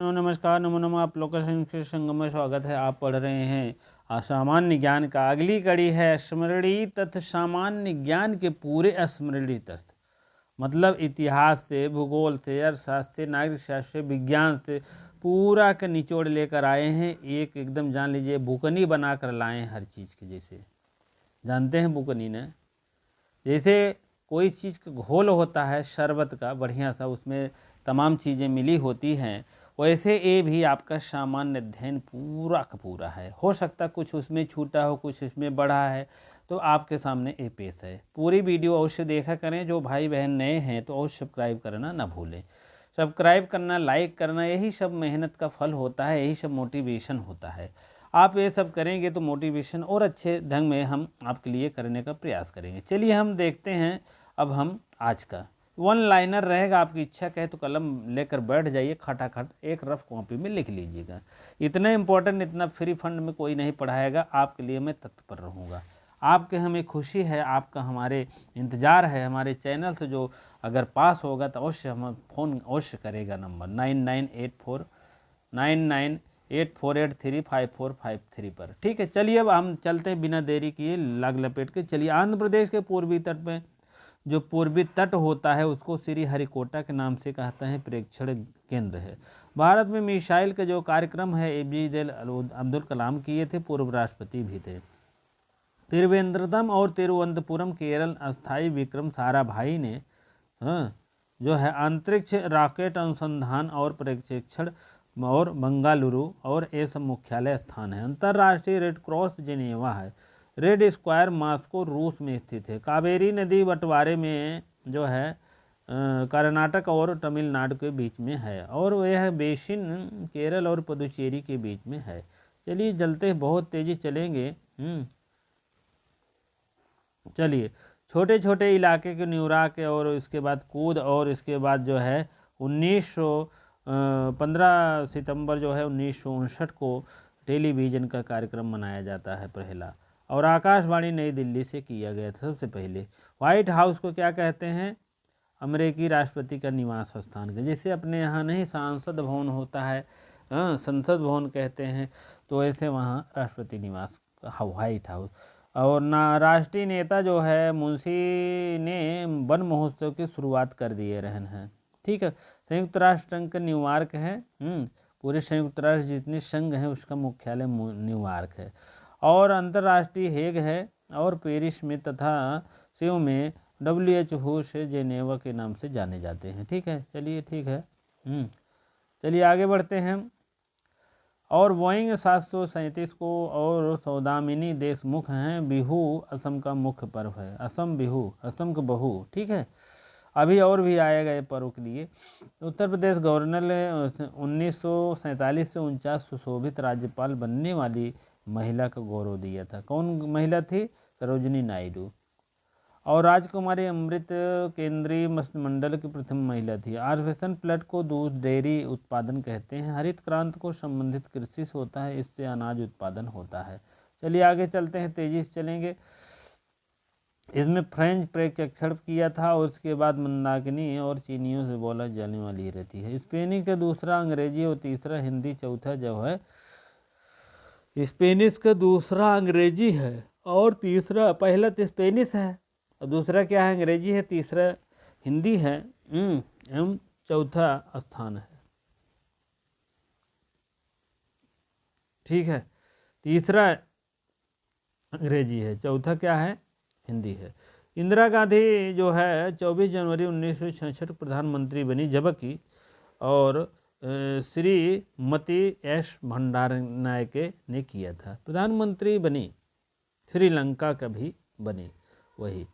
नमस्कार, नमो नमः। आप लोग का संगम में स्वागत है। आप पढ़ रहे हैं असामान्य ज्ञान का। अगली कड़ी है स्मरणीय तथ्य। सामान्य ज्ञान के पूरे स्मरणीय तथ्य मतलब इतिहास से, भूगोल से, अर्थशास्त्र से, नागरिक शास्त्र से, विज्ञान से पूरा का निचोड़ लेकर आए हैं। एक एकदम जान लीजिए बुकनी बना कर लाए हैं हर चीज़ के। जैसे जानते हैं बुकनी ने, जैसे कोई चीज़ का घोल होता है शरबत का बढ़िया सा, उसमें तमाम चीज़ें मिली होती हैं, वैसे ये भी आपका सामान्य अध्ययन पूरा का पूरा है। हो सकता कुछ उसमें छूटा हो, कुछ उसमें बढ़ा है, तो आपके सामने ये पेश है। पूरी वीडियो अवश्य देखा करें। जो भाई बहन नए हैं तो अवश्य सब्सक्राइब करना ना भूलें। सब्सक्राइब करना, लाइक करना, यही सब मेहनत का फल होता है, यही सब मोटिवेशन होता है। आप ये सब करेंगे तो मोटिवेशन और अच्छे ढंग में हम आपके लिए करने का प्रयास करेंगे। चलिए हम देखते हैं अब हम आज का वन लाइनर रहेगा। आपकी इच्छा कहे तो कलम लेकर बैठ जाइए, खटाखट एक रफ कॉपी में लिख लीजिएगा। इतना इम्पोर्टेंट, इतना फ्री फंड में कोई नहीं पढ़ाएगा, आपके लिए मैं तत्पर रहूँगा। आपके हमें खुशी है, आपका हमारे इंतज़ार है। हमारे चैनल से जो अगर पास होगा तो अवश्य हम फ़ोन अवश्य करेगा। नंबर 9984984835 पर। ठीक है, चलिए अब हम चलते हैं बिना देरी किए, लाग लपेट के चलिए। आंध्र प्रदेश के पूर्वी तट में जो पूर्वी तट होता है उसको श्री हरिकोटा के नाम से कहते हैं प्रेक्षण केंद्र है। भारत में मिसाइल का जो कार्यक्रम है APJ अब्दुल कलाम किए थे, पूर्व राष्ट्रपति भी थे। त्रिवेंद्रम और तिरुवनंतपुरम केरल अस्थाई विक्रम साराभाई ने जो है अंतरिक्ष रॉकेट अनुसंधान और प्रशिक्षण और बेंगलुरु और ये सब मुख्यालय स्थान है। अंतर्राष्ट्रीय रेड क्रॉस जिनेवा है। रेड स्क्वायर मॉस्को रूस में स्थित है। कावेरी नदी बंटवारे में जो है कर्नाटक और तमिलनाडु के बीच में है और यह बेसिन केरल और पुदुचेरी के बीच में है। चलिए चलते, बहुत तेजी चलेंगे। चलिए, छोटे छोटे इलाके के न्यूयॉर्क और इसके बाद कूद और इसके बाद जो है 15 सितंबर जो है 1959 को टेलीविज़न का कार्यक्रम मनाया जाता है पहला, और आकाशवाणी नई दिल्ली से किया गया था सबसे पहले। व्हाइट हाउस को क्या कहते हैं? अमेरिकी राष्ट्रपति का निवास स्थान का। जैसे अपने यहाँ नहीं सांसद भवन होता है, संसद भवन कहते हैं, तो ऐसे वहाँ राष्ट्रपति निवास व्हाइट हाउस। और ना राष्ट्रीय नेता जो है मुंशी ने वन महोत्सव की शुरुआत कर दिए रहन हैं। ठीक है, संयुक्त राष्ट्र संघ का न्यूयॉर्क है। पूरे संयुक्त राष्ट्र जितने संघ हैं उसका मुख्यालय न्यूयॉर्क है। और अंतर्राष्ट्रीय हेग है और पेरिस में तथा सीओ में WHO से जेनेवा के नाम से जाने जाते हैं। ठीक है, चलिए ठीक है। चलिए आगे बढ़ते हैं। और बोइंग 737 को और सौदामिनी देशमुख हैं। बिहू असम का मुख्य पर्व है। असम बिहू, असम का बहू। ठीक है, अभी और भी आएगा ये पर्व के लिए। उत्तर प्रदेश गवर्नर ने 1947 से 49 सुशोभित राज्यपाल बनने वाली महिला का गौरव दिया था। कौन महिला थी? सरोजिनी नायडू। और राजकुमारी अमृत केंद्रीय मंत्रिमंडल की प्रथम महिला थी। आर्वेसन प्लट को दूध डेयरी उत्पादन कहते हैं। हरित क्रांति को संबंधित कृषि से होता है, इससे अनाज उत्पादन होता है। चलिए आगे चलते हैं, तेजी से चलेंगे। इसमें फ्रेंच प्रशिक्षण किया था और उसके बाद मंदाकिनी और चीनियों से बोला जाने वाली रहती है। स्पेनिश का दूसरा अंग्रेजी और तीसरा हिंदी, चौथा जो है स्पेनिश का दूसरा अंग्रेजी है और तीसरा, पहला तो स्पेनिश है और दूसरा क्या है? अंग्रेजी है, तीसरा हिंदी है, एवं चौथा स्थान है। ठीक है, तीसरा अंग्रेजी है, चौथा क्या है? हिंदी है। इंदिरा गांधी जो है 24 जनवरी 1966 प्रधानमंत्री बनी, जबकि और श्रीमती एस भंडारनायके ने किया था। प्रधानमंत्री बनी, श्रीलंका का भी बनी वही।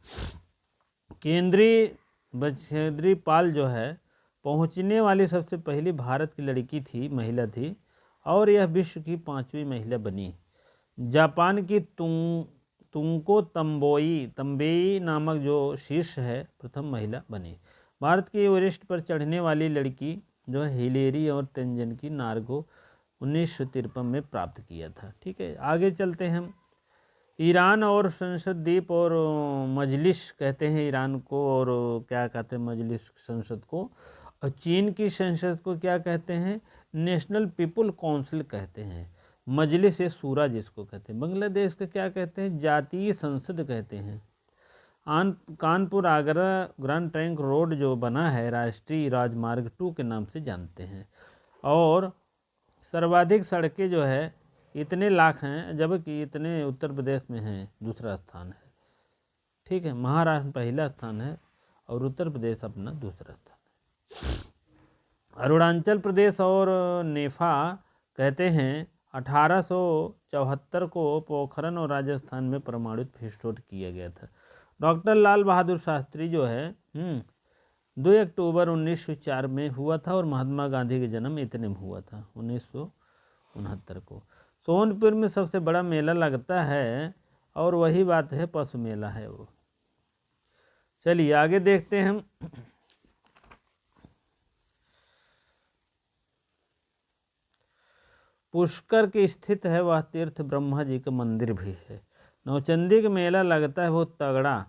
केंद्रीय बछेंद्री पाल जो है पहुंचने वाली सबसे पहली भारत की लड़की थी, महिला थी, और यह विश्व की 5वीं महिला बनी। जापान की तुंको तंबेई नामक जो शीर्ष है प्रथम महिला बनी। भारत की एवरेस्ट पर चढ़ने वाली लड़की जो हिलेरी और तेंजन की नार्गो 1953 में प्राप्त किया था। ठीक है, आगे चलते हैं हम। ईरान और संसद द्वीप और मजलिस कहते हैं ईरान को, और क्या कहते हैं मजलिस संसद को। और चीन की संसद को क्या कहते हैं? नेशनल पीपुल काउंसिल कहते हैं, मजलिस ए शूरा जिसको कहते हैं। बांग्लादेश को क्या कहते हैं? जातीय संसद कहते हैं। Kanpur Agra grand trunk road जो बना है राष्ट्रीय राजमार्ग 2 के नाम से जानते हैं। और सर्वाधिक सड़कें जो है इतने लाख हैं, जबकि इतने उत्तर प्रदेश में हैं, दूसरा स्थान है। ठीक है, महाराष्ट्र पहला स्थान है और उत्तर प्रदेश अपना दूसरा स्थान है। अरुणाचल प्रदेश और नेफा कहते हैं 1874 को पोखरण और राजस्थान में परमाणु विस्फोट किया गया था। डॉक्टर लाल बहादुर शास्त्री जो है 2 अक्टूबर 1904 में हुआ था और महात्मा गांधी का जन्म इतने में हुआ था 1969 को। सोनपुर में सबसे बड़ा मेला लगता है और वही बात है, पशु मेला है वो। चलिए आगे देखते हैं हम। पुष्कर के स्थित है वह तीर्थ ब्रह्मा जी का मंदिर भी है। नौचंदी का मेला लगता है बहुत तगड़ा।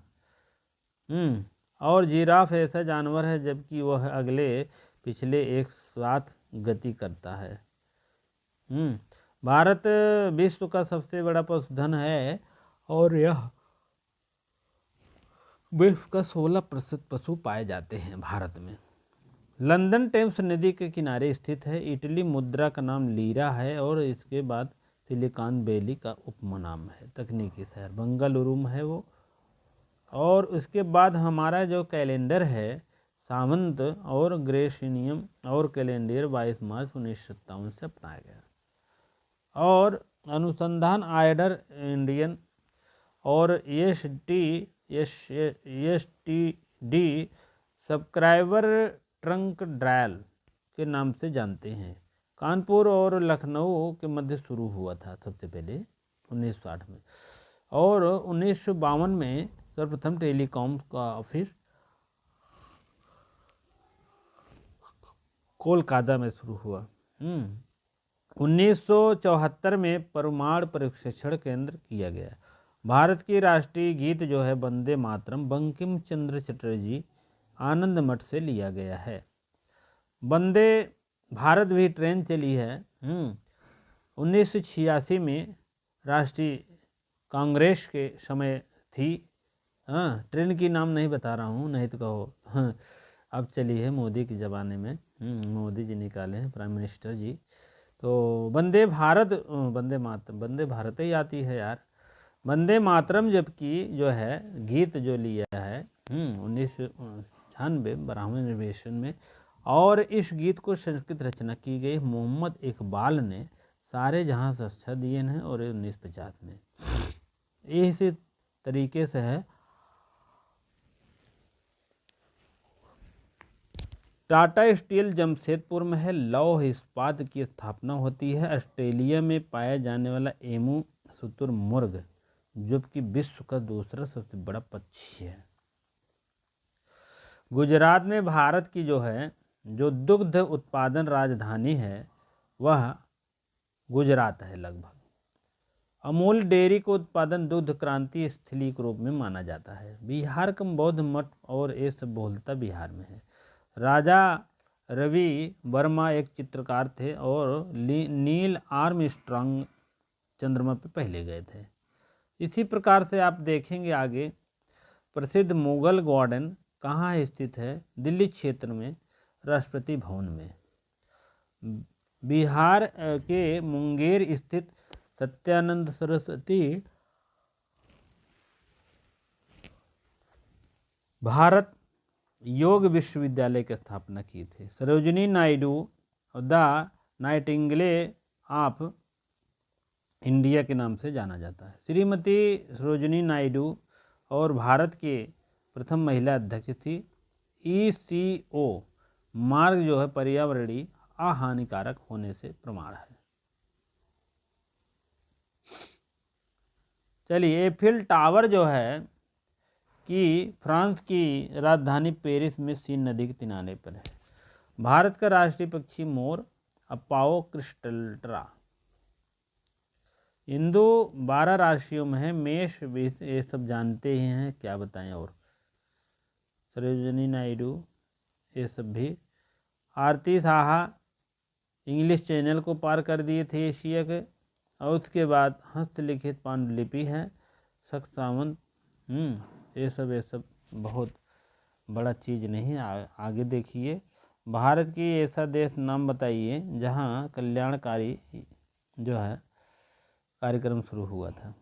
और जिराफ ऐसा जानवर है जबकि वह अगले पिछले एक साथ गति करता है। भारत विश्व का सबसे बड़ा पशुधन है और यह विश्व का 16% पशु पाए जाते हैं भारत में। लंदन टेम्स नदी के किनारे स्थित है। इटली मुद्रा का नाम लीरा है और इसके बाद सिलिकॉन वैली का उपनाम है, तकनीकी शहर बंगलुरु में है वो। और उसके बाद हमारा जो कैलेंडर है सावंत और ग्रेशिनियम और कैलेंडर 22 मार्च 1957 से अपनाया गया। और अनुसंधान आयडर इंडियन और S T D subscriber trunk dialling के नाम से जानते हैं। कानपुर और लखनऊ के मध्य शुरू हुआ था सबसे पहले 1960 में, और 1952 में सर्वप्रथम टेलीकॉम का ऑफिस कोलकाता में शुरू हुआ। 1974 में परमाणु प्रशिक्षण केंद्र किया गया। भारत की राष्ट्रीय गीत जो है वंदे मातरम बंकिम चंद्र चटर्जी आनंद मठ से लिया गया है। वंदे भारत भी ट्रेन चली है। 1986 में राष्ट्रीय कांग्रेस के समय थी। ट्रेन की नाम नहीं बता रहा हूँ, नहीं तो कहो अब चली है मोदी के ज़माने में। मोदी जी निकाले हैं प्राइम मिनिस्टर जी। तो वंदे भारत वंदे मातरम वंदे भारत ही आती है यार, वंदे मातरम जबकि जो है गीत जो लिया है 1996 ब्राह्मण अधिवेशन में, और इस गीत को संस्कृत रचना की गई मोहम्मद इकबाल ने सारे जहां से अच्छा दिए हैं और 1950 में। इसी तरीके से है। टाटा स्टील जमशेदपुर में है। लौह इस्पात की स्थापना होती है। ऑस्ट्रेलिया में पाया जाने वाला एमू शुतुरमुर्ग जो कि विश्व का दूसरा सबसे बड़ा पक्षी है। गुजरात में भारत की जो दुग्ध उत्पादन राजधानी है वह गुजरात है लगभग। अमूल डेयरी को उत्पादन दुग्ध क्रांति स्थली के रूप में माना जाता है। बिहार का बौद्ध मठ और ये सब बहुलता बिहार में है। राजा रवि वर्मा एक चित्रकार थे और नील आर्मस्ट्रांग चंद्रमा पे पहले गए थे। इसी प्रकार से आप देखेंगे आगे प्रसिद्ध मुगल गार्डन कहाँ स्थित है? दिल्ली क्षेत्र में राष्ट्रपति भवन में। बिहार के मुंगेर स्थित सत्यानंद सरस्वती भारत योग विश्वविद्यालय की स्थापना की थी। Sarojini Naidu the Nightingale of India के नाम से जाना जाता है। श्रीमती सरोजिनी नायडू और भारत के प्रथम महिला अध्यक्ष थी। ECO मार्ग जो है पर्यावरणीय अहानिकारक होने से प्रमाण है। चलिए एफिल टावर जो है कि फ्रांस की राजधानी पेरिस में सीन नदी के किनारे पर है। भारत का राष्ट्रीय पक्षी मोर अपाओ क्रिस्टल्ट्रा। हिंदू 12 राशियों में है। मेष ये सब जानते ही हैं, क्या बताएं। और सरोजिनी नायडू ये सब भी। आरती साहा इंग्लिश चैनल को पार कर दिए थे एशिया के। और उसके बाद हस्तलिखित पांडुलिपि है, शक सावंत। ये सब बहुत बड़ा चीज़ नहीं है। आगे देखिए, भारत की ऐसा देश नाम बताइए जहाँ कल्याणकारी जो है कार्यक्रम शुरू हुआ था।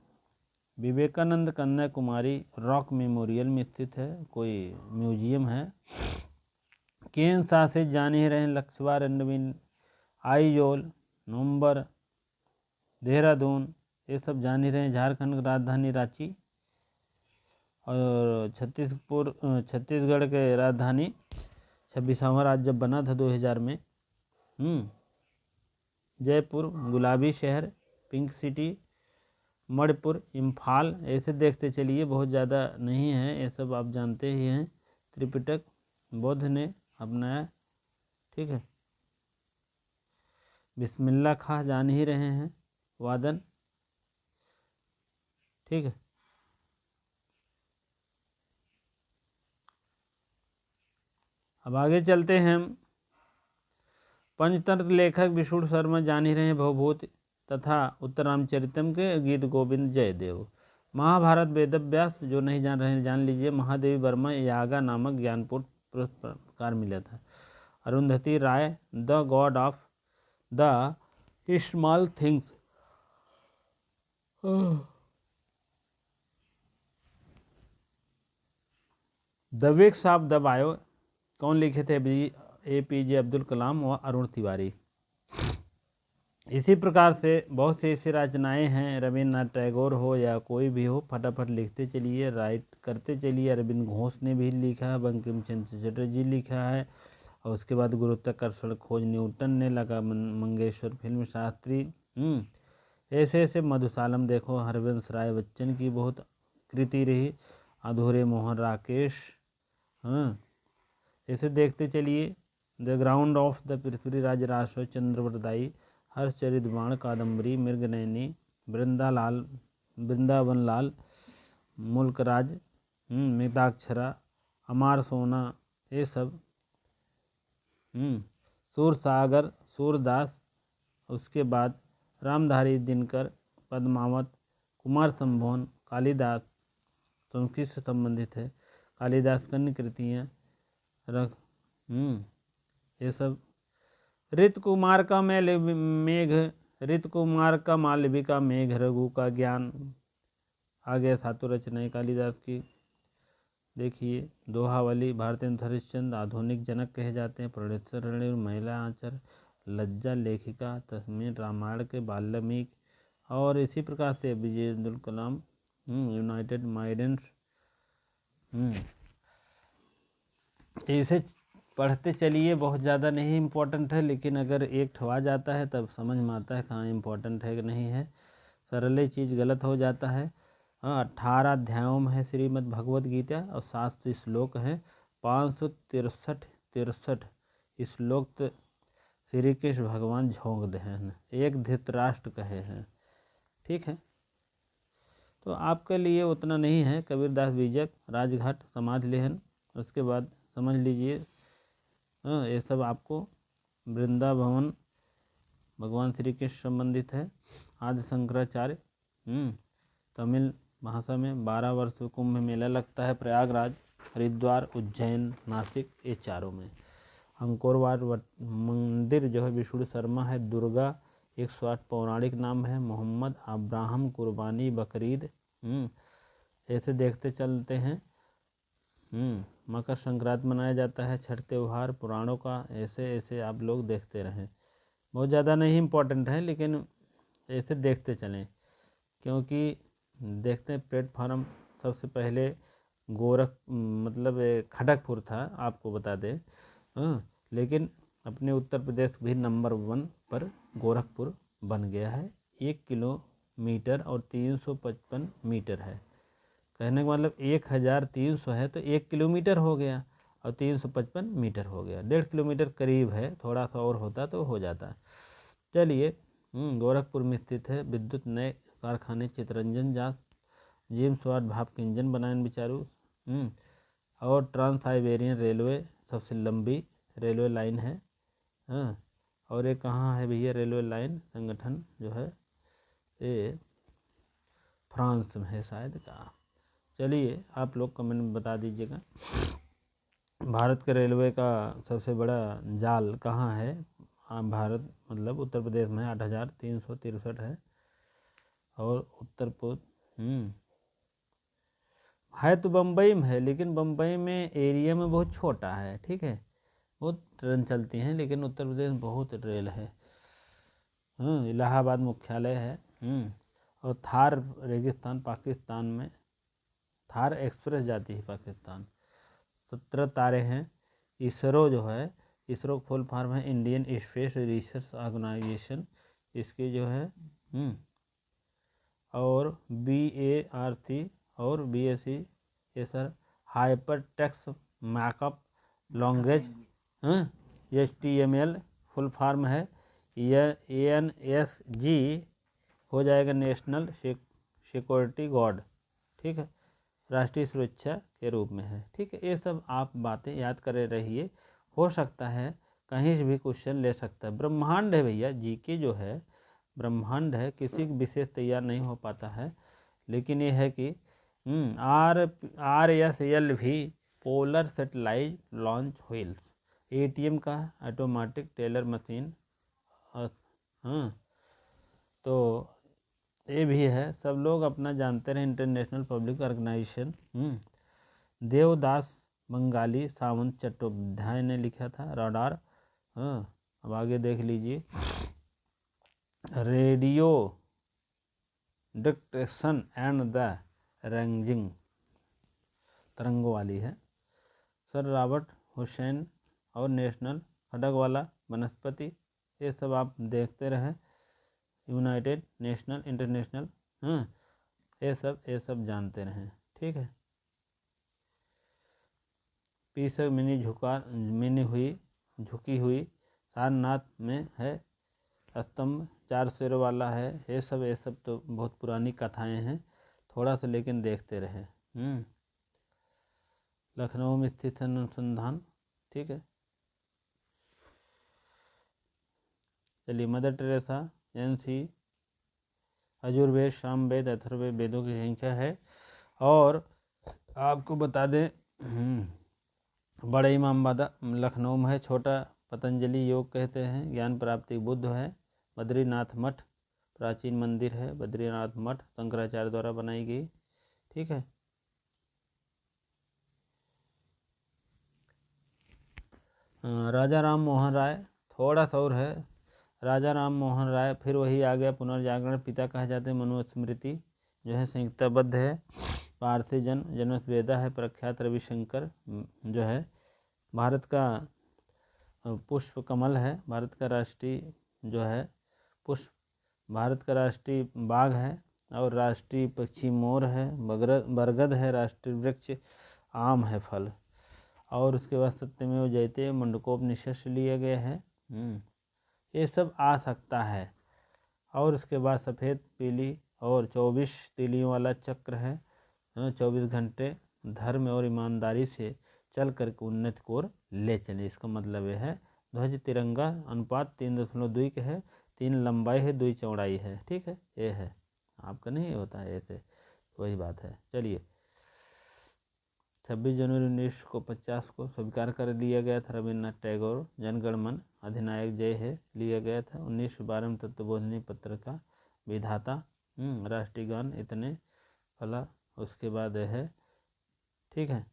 विवेकानंद कन्याकुमारी रॉक मेमोरियल में स्थित है, कोई म्यूजियम है। केन शासित जान ही रहे लक्षद्वार, अंडवीन, आइजोल, नवंबर, देहरादून, ये सब जान ही रहे। झारखंड की राजधानी रांची और छत्तीसगढ़ के राजधानी 26वां राज्य जब बना था 2000 में। जयपुर गुलाबी शहर, पिंक सिटी। मणिपुर, इम्फाल। ऐसे देखते चलिए, बहुत ज़्यादा नहीं है, ये सब आप जानते ही हैं। त्रिपिटक बुद्ध ने अपनाया, ठीक है। बिस्मिल्लाह खां जान ही रहे हैं, वादन, ठीक है। अब आगे चलते हैं। पंचतंत्र लेखक विष्णु शर्मा जान ही रहे हैं, भवभूति तथा उत्तरामचरितम के गीत गोविंद जयदेव। महाभारत वेदव्यास, जो नहीं जान रहे हैं जान लीजिए। महादेवी वर्मा यागा नामक ज्ञानपूर्ण पुरस्कार मिला था। Arundhati Roy, the God of the small things. The wicks of the bio, कौन लिखे थे? APJ अब्दुल कलाम व अरुण तिवारी। इसी प्रकार से बहुत सी ऐसी रचनाएँ हैं, रविन्द्रनाथ टैगोर हो या कोई भी हो, फटाफट लिखते चलिए, राइट करते चलिए। अरविंद घोष ने भी लिखा है, बंकिम चंद्र चटर्जी लिखा है, और उसके बाद गुरुत्वाकर्षण खोज न्यूटन ने लगा, मंगेशकर फिल्म शास्त्री। ऐसे ऐसे मधुशालम देखो, हरवंश राय बच्चन की बहुत कृति रही। अधूरे मोहन राकेश, ऐसे देखते चलिए। The ground of the Prithviraj राजो चंद्रवरदाई, हर्षचरित बाण, कादम्बरी, मृगनयनी, वृंदावन लाल, मुल्कराज, मिताक्षरा, अमार सोना, ये सब। सूरसागर, सूरदास, उसके बाद रामधारी दिनकर, पद्मावत, कुमार संभोन, कालिदास, संस्कृत से संबंधित है। कालिदास कन्य कृतियाँ रख, ये सब। ऋत कुमार का मेघ, ऋत कुमार का मालविका मेघ, रघु का ज्ञान। आगे सातों रचनाएं कालिदास की देखिए। दोहावली, भारतेंद्र हरिश्चंद्र आधुनिक जनक कहे जाते हैं। प्रणेश्वर रणवीर, महिला आंचर, लज्जा लेखिका, तस्मीर रामायण के वाल्मीकि। और इसी प्रकार से APJ अब्दुल कलाम, यूनाइटेड माइडेंस। इसे पढ़ते चलिए, बहुत ज़्यादा नहीं इम्पोर्टेंट है, लेकिन अगर एक ठवा जाता है तब समझ में आता है कहाँ इम्पोर्टेंट है कि नहीं है। सरल चीज़ गलत हो जाता है। 18 अध्यायों में है श्रीमद् भगवत गीता, और 700 श्लोक हैं। 563 श्लोक तो श्री कृष्ण भगवान झोंक दे हैं, एक धृतराष्ट्र कहे हैं, ठीक है। तो आपके लिए उतना नहीं है। कबीरदास बीजक, राजघाट, समाज लेहन, उसके बाद समझ लीजिए। ये सब आपको वृंदावन भगवान श्री कृष्ण संबंधित है। आदि शंकराचार्य, तमिल भाषा में 12 वर्ष कुंभ मेला लगता है, प्रयागराज, हरिद्वार, उज्जैन, नासिक, ये चारों में। अंकोरवाट मंदिर जो है विष्णु शर्मा है। दुर्गा 108 पौराणिक नाम है। मोहम्मद, अब्राहम, कुर्बानी, बकरीद, ऐसे देखते चलते हैं। मकर संक्रांति मनाया जाता है, छठ त्यौहार पुराणों का। ऐसे ऐसे आप लोग देखते रहें, बहुत ज़्यादा नहीं इम्पोर्टेंट है, लेकिन ऐसे देखते चलें, क्योंकि देखते हैं प्लेटफार्म सबसे पहले मतलब खड़गपुर था, आपको बता दें। लेकिन अपने उत्तर प्रदेश भी नंबर 1 पर गोरखपुर बन गया है। 1 किलोमीटर और 355 मीटर है। कहने का मतलब 1300 है तो 1 किलोमीटर हो गया, और 355 मीटर हो गया। 1.5 किलोमीटर करीब है, थोड़ा सा और होता तो हो जाता। चलिए, गोरखपुर में स्थित है। विद्युत नए कारखाने चितरंजन जांच, जेम्स वाट भाप के इंजन बनाए बेचारू। और ट्रांस साइबेरियन रेलवे सबसे लंबी रेलवे लाइन है। और ये कहाँ है भैया? रेलवे लाइन संगठन जो है ये फ्रांस में है शायद का। चलिए आप लोग कमेंट में बता दीजिएगा भारत के रेलवे का सबसे बड़ा जाल कहाँ है? भारत मतलब उत्तर प्रदेश में 8,363 है। और उत्तर पूर्व है तो बम्बई में है, लेकिन बम्बई में एरिया में बहुत छोटा है, ठीक है, बहुत ट्रेन चलती हैं, लेकिन उत्तर प्रदेश में बहुत रेल है। इलाहाबाद मुख्यालय है। और थार रेगिस्तान पाकिस्तान में, थार एक्सप्रेस जाती है पाकिस्तान। 17 तारे हैं। इसरो जो है, इसरो फुल फॉर्म है इंडियन स्पेस रिसर्च ऑर्गेनाइजेशन, इसकी जो है और BARC और BSc ये sir hyper text markup language HTML full form है। यह ANSG हो जाएगा नेशनल सिक्योरिटी गार्ड, ठीक है, राष्ट्रीय सुरक्षा के रूप में है, ठीक है। ये सब आप बातें याद करे रहिए, हो सकता है कहीं से भी क्वेश्चन ले सकता है। ब्रह्मांड है भैया, जीके जो है ब्रह्मांड है, किसी विशेष तैयार नहीं हो पाता है, लेकिन ये है कि RSL भी polar satellite launch vehicles, ATM का ऑटोमेटिक टेलर मशीन, तो ये भी है, सब लोग अपना जानते रहे। International public organisation Devdas Bengali Sawant Chattopadhyay ने लिखा था। रडार, अब आगे देख लीजिए, radio detection and the ranging तरंगों वाली है सर रॉबर्ट हुसैन, और नेशनल खड़ग वाला वनस्पति, ये सब आप देखते रहे। यूनाइटेड नेशनल इंटरनेशनल, ये सब जानते रहें, ठीक है। पीसर झुकी हुई सारनाथ में है स्तंभ, 4 शेरों वाला है। ये सब तो बहुत पुरानी कथाएं हैं, थोड़ा सा लेकिन देखते रहे। लखनऊ में स्थित है अनुसंधान, ठीक है। चलिए, mother Teresa NC Yajurveda Samaveda Atharvaveda वेदों की संख्या है। और आपको बता दें बड़े इमामबाड़ा लखनऊ में है, छोटा पतंजलि योग कहते हैं, ज्ञान प्राप्ति बुद्ध है। बद्रीनाथ मठ प्राचीन मंदिर है, बद्रीनाथ मठ शंकराचार्य द्वारा बनाई गई, ठीक है। राजा राम मोहन राय थोड़ा सा और है, राजा राम मोहन राय, फिर वही आ गया पुनर्जागरण पिता कहे जाते हैं। मनुस्मृति जो है संहिताबद्ध है। पारसी जनसवेदा है प्रख्यात। रविशंकर जो है भारत का पुष्प कमल है, भारत का राष्ट्रीय जो है पुष्प, भारत का राष्ट्रीय बाघ है, और राष्ट्रीय पक्षी मोर है। बरगद है राष्ट्रीय वृक्ष, आम है फल। और उसके बाद सत्यमेव जयते मंडकोपनिषद से लिया गया है। ये सब आ सकता है। और उसके बाद सफ़ेद पीली और 24 तीलियों वाला चक्र है। 24 घंटे धर्म और ईमानदारी से चल कर के उन्नति की ओर ले चले, इसका मतलब यह है। ध्वज तिरंगा अनुपात 3.2 के है, 3 लंबाई है 2 चौड़ाई है, ठीक है। ये है, आपका नहीं होता है ऐसे, वही बात है। चलिए, 26 जनवरी 1950 को स्वीकार कर लिया गया था रविन्द्रनाथ टैगोर जनगण मन अधिनायक जय है लिया गया था। 1912 में तत्वबोधिनी पत्र का विधाता, राष्ट्रीय गान इतने फला, उसके बाद है, ठीक है।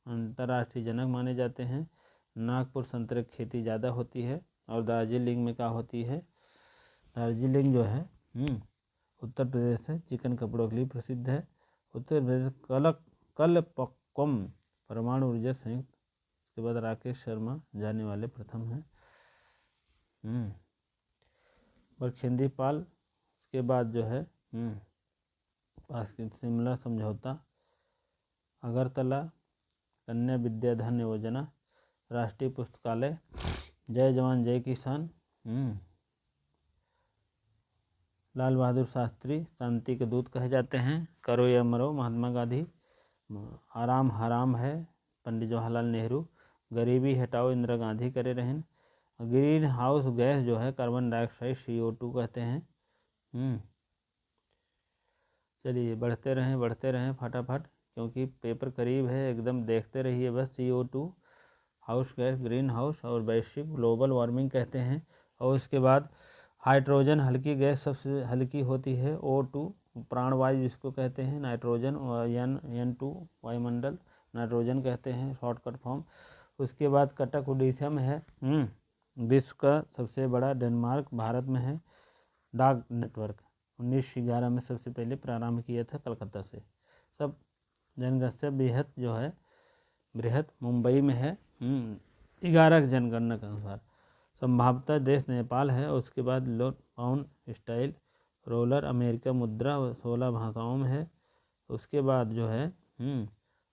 अंतर्राष्ट्रीय जनक माने जाते हैं। नागपुर संतरे की खेती ज़्यादा होती है। और दार्जिलिंग में क्या होती है? दार्जिलिंग जो है उत्तर प्रदेश है, चिकन कपड़ों के लिए प्रसिद्ध है। उत्तर प्रदेश कलपक्कम परमाणु ऊर्जा संयुक्त, उसके बाद राकेश शर्मा जाने वाले प्रथम हैं। बरछिंदी पाल, उसके बाद जो है शिमला समझौता, अगरतला कन्या विद्याधन योजना, राष्ट्रीय पुस्तकालय, जय जवान जय किसान, लाल बहादुर शास्त्री शांति के दूत कहे जाते हैं। करो या मरो महात्मा गांधी, आराम हराम है पंडित जवाहरलाल नेहरू, गरीबी हटाओ इंदिरा गांधी करे रहें, ग्रीन हाउस गैस जो है कार्बन डाइऑक्साइड CO2 कहते हैं। चलिए बढ़ते रहें फटाफट, क्योंकि पेपर करीब है एकदम, देखते रहिए बस। CO2 house gas, green house और वैश्विक ग्लोबल वार्मिंग कहते हैं। और उसके बाद हाइड्रोजन हल्की गैस सबसे हल्की होती है। O2 प्राणवायु जिसको कहते हैं। नाइट्रोजन N2 वायुमंडल, नाइट्रोजन कहते हैं शॉर्टकट फॉर्म। उसके बाद कटक उड़ीसा में है। विश्व का सबसे बड़ा डेनमार्क भारत में है। डाक नेटवर्क 1911 में सबसे पहले प्रारंभ किया था कलकत्ता से। सब जनगणना बृहत जो है बृहत मुंबई में है 11 जनगणना के अनुसार। संभावतः देश नेपाल है। और उसके बाद पाउंड स्टाइल रोलर अमेरिका मुद्रा 16 भाषाओं में है। उसके बाद जो है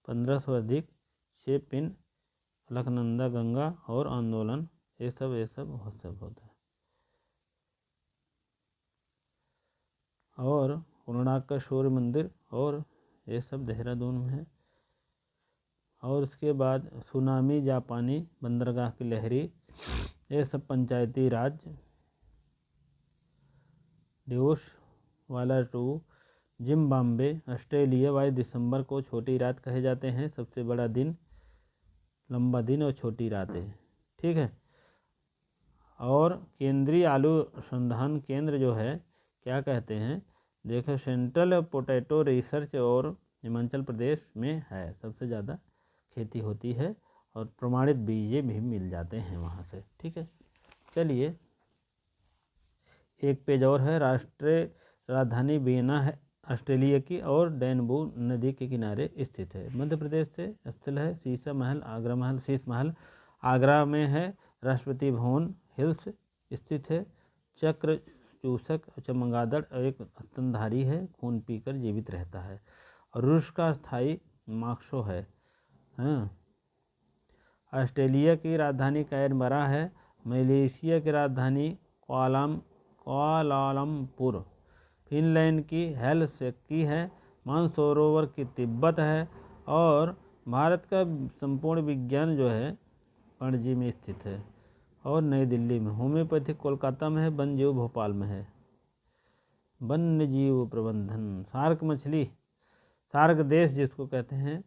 1500 अधिक 6 पिन अलकनंदा गंगा और आंदोलन ये सब होता है। और कोणार्क का सूर्य मंदिर और ये सब देहरादून में है। और उसके बाद सुनामी जापानी बंदरगाह की लहरी ये सब पंचायती राज। ड्यूस वाला 2 जिम्बाब्वे ऑस्ट्रेलिया 22 दिसंबर को छोटी रात कहे जाते हैं। सबसे बड़ा दिन लंबा दिन और छोटी रातें, ठीक है। और केंद्रीय आलू अनुसंधान केंद्र जो है क्या कहते हैं, देखो सेंट्रल पोटैटो रिसर्च और हिमाचल प्रदेश में है। सबसे ज़्यादा खेती होती है और प्रमाणित बीज भी मिल जाते हैं वहाँ से, ठीक है। चलिए एक पेज और है। राष्ट्रीय राजधानी वियना है ऑस्ट्रेलिया की और डैनबू नदी के किनारे स्थित है। मध्य प्रदेश से स्थल है। शीशा महल आगरा महल, शीश महल आगरा में है। राष्ट्रपति भवन हिल्स स्थित है। चक्र चूसक चमगादड़ एक स्तनधारी है, खून पीकर जीवित रहता है। और रूस का स्थायी मार्क्सो है। ऑस्ट्रेलिया की राजधानी कैनबरा है। मलेशिया की राजधानी कुआलालंपुर। फिनलैंड की हेलसिंकी है। मानसरोवर की तिब्बत है। और भारत का संपूर्ण विज्ञान जो है पणजी में स्थित है। और नई दिल्ली में। होम्योपैथिक कोलकाता में है। वन्य जीव भोपाल में है। वन्य जीव प्रबंधन सार्क मछली, सार्क देश जिसको कहते हैं,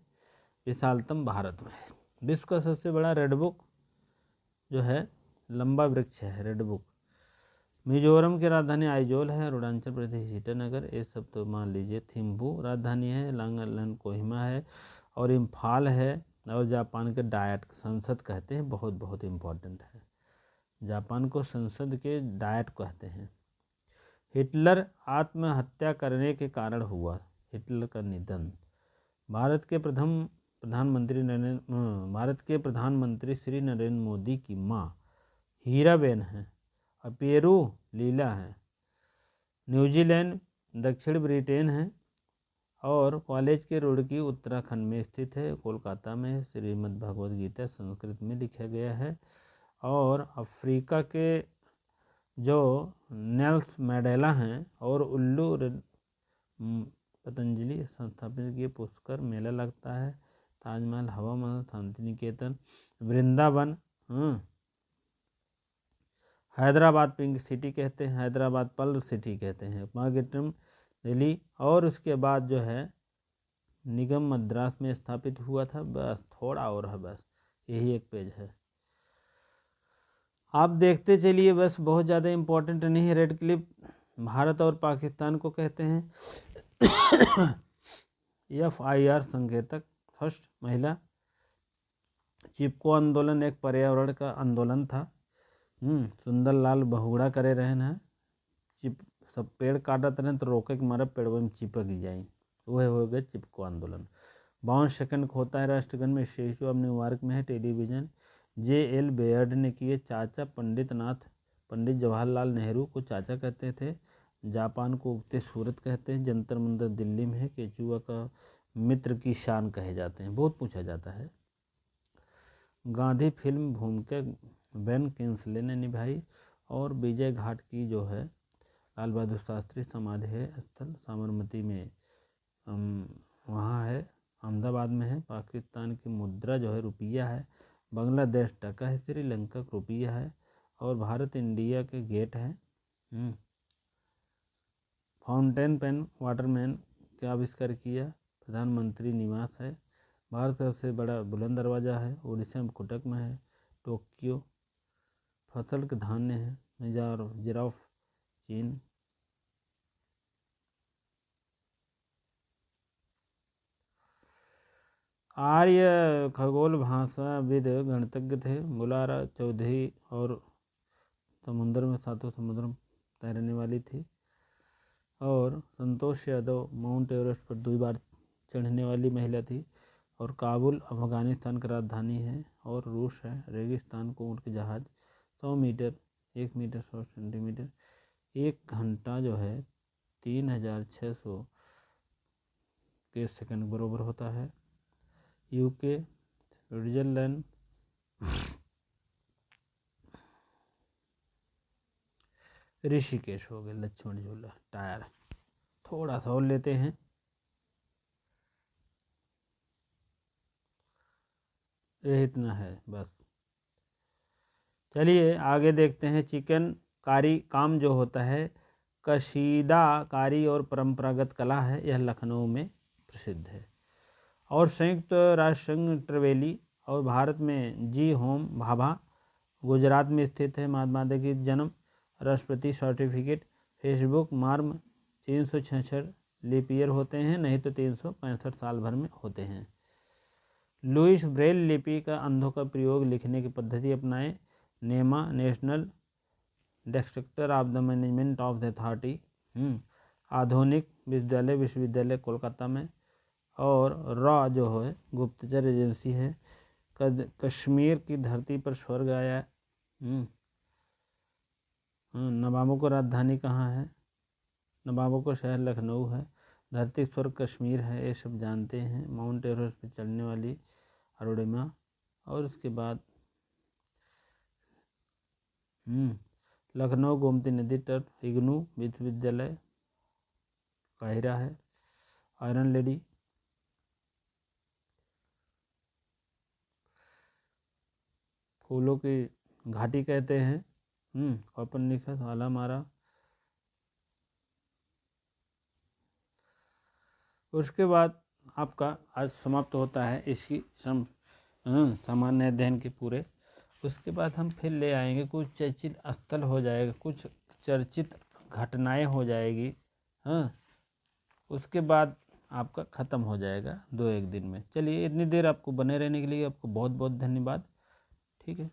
विशालतम भारत में है। विश्व का सबसे बड़ा रेडबुक जो है लंबा वृक्ष है रेडबुक। मिजोरम की राजधानी आइजोल है। अरुणाचल प्रदेश ईटानगर ये सब तो मान लीजिए। थिम्पू राजधानी है। नागालैंड कोहिमा है। और इम्फाल है। और जापान के डायट संसद कहते हैं, बहुत बहुत इम्पोर्टेंट है। जापान को संसद के डायट कहते हैं। हिटलर आत्महत्या करने के कारण हुआ। हिटलर का निधन। भारत के प्रधानमंत्री श्री नरेंद्र मोदी की माँ हीराबेन है। और पेरू लीला है। न्यूजीलैंड दक्षिण ब्रिटेन है। और कॉलेज के रुड़की उत्तराखंड में स्थित है। कोलकाता में श्रीमद् भगवद गीता संस्कृत में लिखा गया है। और अफ्रीका के जो नेल्स मैंडेला हैं और उल्लू पतंजलि संस्थापित किए पुष्कर मेला लगता है। ताजमहल, हवा महल, शांति निकेतन, वृंदावन, हैदराबाद पिंक सिटी कहते हैं। हैदराबाद पर्ल सिटी कहते हैं। मार्केटम दिल्ली। और उसके बाद जो है निगम मद्रास में स्थापित हुआ था। बस थोड़ा और है, बस यही एक पेज है। आप देखते चलिए बस, बहुत ज़्यादा इम्पोर्टेंट नहीं है। रेड क्लिफ भारत और पाकिस्तान को कहते हैं। FIR संकेतक फर्स्ट महिला। चिपको आंदोलन एक पर्यावरण का आंदोलन था। सुंदरलाल बहुगुणा करे रहन है। सब पेड़ काटत रहे तो रोके के मारे पेड़ों में चिपक जाए, वह हो गए चिपको आंदोलन। 52 सेकंड होता है राष्ट्रगान में। स्टेच्यू ऑफ न्यूयॉर्क में है। टेलीविजन JL बेयर्ड ने किए। चाचा पंडित जवाहरलाल नेहरू को चाचा कहते थे। जापान को उगते सूरत कहते हैं। जंतर मंतर दिल्ली में है। केचुआ का मित्र की शान कहे जाते हैं, बहुत पूछा जाता है। गांधी फिल्म भूमिका बेन किंग्सले ने निभाई। और विजय घाट की जो है लाल बहादुर शास्त्री समाधि है स्थल साबरमती में, वहाँ है। अहमदाबाद में है। पाकिस्तान की मुद्रा जो है रुपया है। बांग्लादेश टका है। श्रीलंका रुपया है। और भारत इंडिया के गेट हैं। फाउंटेन पेन वाटरमैन का आविष्कार किया। प्रधानमंत्री निवास है। भारत का सबसे बड़ा बुलंद दरवाज़ा है, उड़ीसा में कोटक में है। टोक्यो फसल के धान्य है। मिज़ोर जिराफ चीन। आर्य खगोल भाषाविद गणितज्ञ थे। बुलारा चौधरी और समुद्र में सातों समुद्र में तैरने वाली थी। और संतोष यादव माउंट एवरेस्ट पर 2 बार चढ़ने वाली महिला थी। और काबुल अफगानिस्तान की राजधानी है। और रूस है। रेगिस्तान को ऊँट के जहाज 100 मीटर 1 मीटर 100 सेंटीमीटर 1 घंटा जो है 3600 के सेकंड बराबर होता है। यूके स्विट्जरलैंड ऋषिकेश हो गए। लक्ष्मण झूला टायर थोड़ा सा और लेते हैं। ये इतना है बस। चलिए आगे देखते हैं। चिकन कारी काम जो होता है कशीदाकारी और परंपरागत कला है। यह लखनऊ में प्रसिद्ध है। और संयुक्त राष्ट्र संघ ट्रिवेली और भारत में जी होम भाभा गुजरात में स्थित है। महात्मा गांधी की जन्म राष्ट्रपति सर्टिफिकेट फेसबुक मार्म 366 लीप ईयर होते हैं, नहीं तो 365 साल भर में होते हैं। लुइस ब्रेल लिपि का अंधों का प्रयोग लिखने की पद्धति अपनाएं। नेमा national director of the management of the authority आधुनिक विश्वविद्यालय कोलकाता में। और रॉ जो है गुप्तचर एजेंसी है। कश्मीर की धरती पर स्वर्ग आया। नवाबों को राजधानी कहाँ है? नवाबों को शहर लखनऊ है। धरती स्वर्ग कश्मीर है, ये सब जानते हैं। माउंट एवरेस्ट पर चढ़ने वाली अरुणिमा। और उसके बाद लखनऊ गोमती नदी तट इग्नू विश्वविद्यालय काहिरा है। आयरन लेडी फूलों की घाटी कहते हैं। कॉपरनिकस आलामारा। उसके बाद आपका आज समाप्त होता है इसकी सामान्य अध्ययन के पूरे। उसके बाद हम फिर ले आएंगे कुछ चर्चित स्थल हो जाएगा, कुछ चर्चित घटनाएं हो जाएगी। उसके बाद आपका ख़त्म हो जाएगा 2-1 दिन में। चलिए इतनी देर आपको बने रहने के लिए आपको बहुत बहुत धन्यवाद। ठीक है।